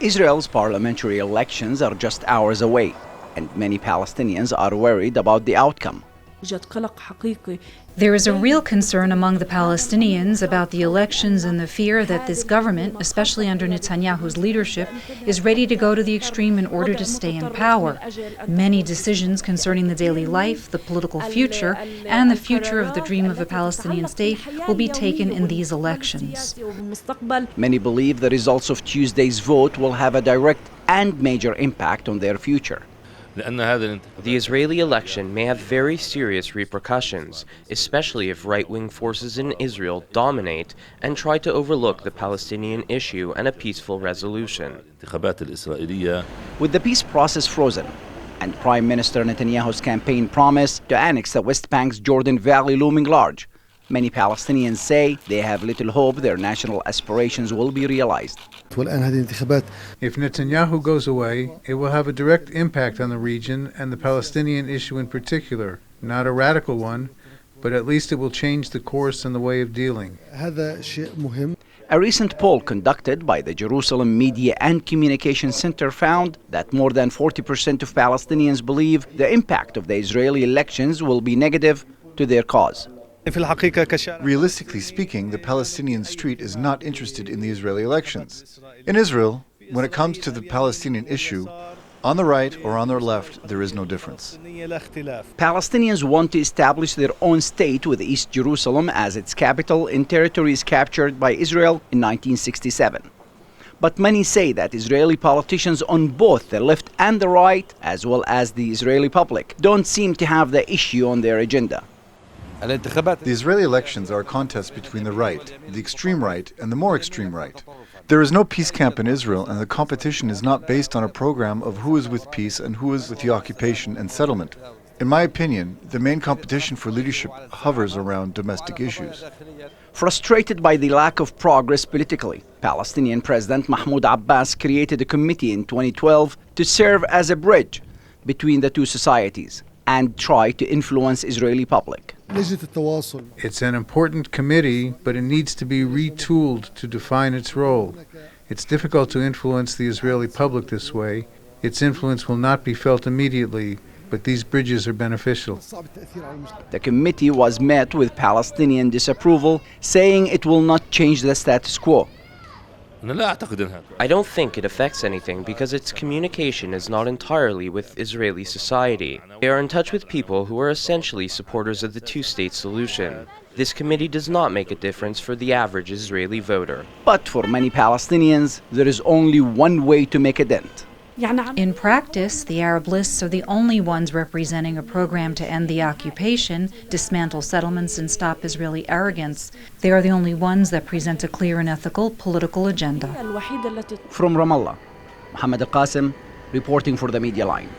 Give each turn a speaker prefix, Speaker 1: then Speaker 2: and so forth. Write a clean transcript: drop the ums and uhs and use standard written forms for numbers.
Speaker 1: Israel's parliamentary elections are just hours away, and many Palestinians are worried about the outcome.
Speaker 2: There is a real concern among the Palestinians about the elections and the fear that this government, especially under Netanyahu's leadership, is ready to go to the extreme in order to stay in power. Many decisions concerning the daily life, the political future, and the future of the dream of a Palestinian state will be taken in these elections.
Speaker 1: Many believe the results of Tuesday's vote will have a direct and major impact on their future.
Speaker 3: The Israeli election may have very serious repercussions, especially if right-wing forces in Israel dominate and try to overlook the Palestinian issue and a peaceful resolution.
Speaker 1: With the peace process frozen and Prime Minister Netanyahu's campaign promise to annex the West Bank's Jordan Valley looming large, many Palestinians say they have little hope their national aspirations will be realized.
Speaker 4: If Netanyahu goes away, it will have a direct impact on the region and the Palestinian issue in particular. Not a radical one, but at least it will change the course and the way of dealing.
Speaker 1: A recent poll conducted by the Jerusalem Media and Communication Center found that more than 40% of Palestinians believe the impact of the Israeli elections will be negative to their cause.
Speaker 5: Realistically speaking, the Palestinian street is not interested in the Israeli elections. In Israel, when it comes to the Palestinian issue, on the right or on the left, there is no difference.
Speaker 1: Palestinians want to establish their own state with East Jerusalem as its capital in territories captured by Israel in 1967. But many say that Israeli politicians on both the left and the right, as well as the Israeli public, don't seem to have the issue on their agenda.
Speaker 5: The Israeli elections are a contest between the right, the extreme right, and the more extreme right. There is no peace camp in Israel, and the competition is not based on a program of who is with peace and who is with the occupation and settlement. In my opinion, the main competition for leadership hovers around domestic issues.
Speaker 1: Frustrated by the lack of progress politically, Palestinian President Mahmoud Abbas created a committee in 2012 to serve as a bridge between the two societies and try to influence Israeli public.
Speaker 4: It's an important committee, but it needs to be retooled to define its role. It's difficult to influence the Israeli public this way. Its influence will not be felt immediately, but these bridges are beneficial.
Speaker 1: The committee was met with Palestinian disapproval, saying it will not change the status quo.
Speaker 3: I don't think it affects anything because its communication is not entirely with Israeli society. They are in touch with people who are essentially supporters of the two-state solution. This committee does not make a difference for the average Israeli voter.
Speaker 1: But for many Palestinians, there is only one way to make a dent.
Speaker 2: In practice, the Arab lists are the only ones representing a program to end the occupation, dismantle settlements, and stop Israeli arrogance. They are the only ones that present a clear and ethical political agenda.
Speaker 1: From Ramallah, Mohammad Al-Kassim, reporting for the Media Line.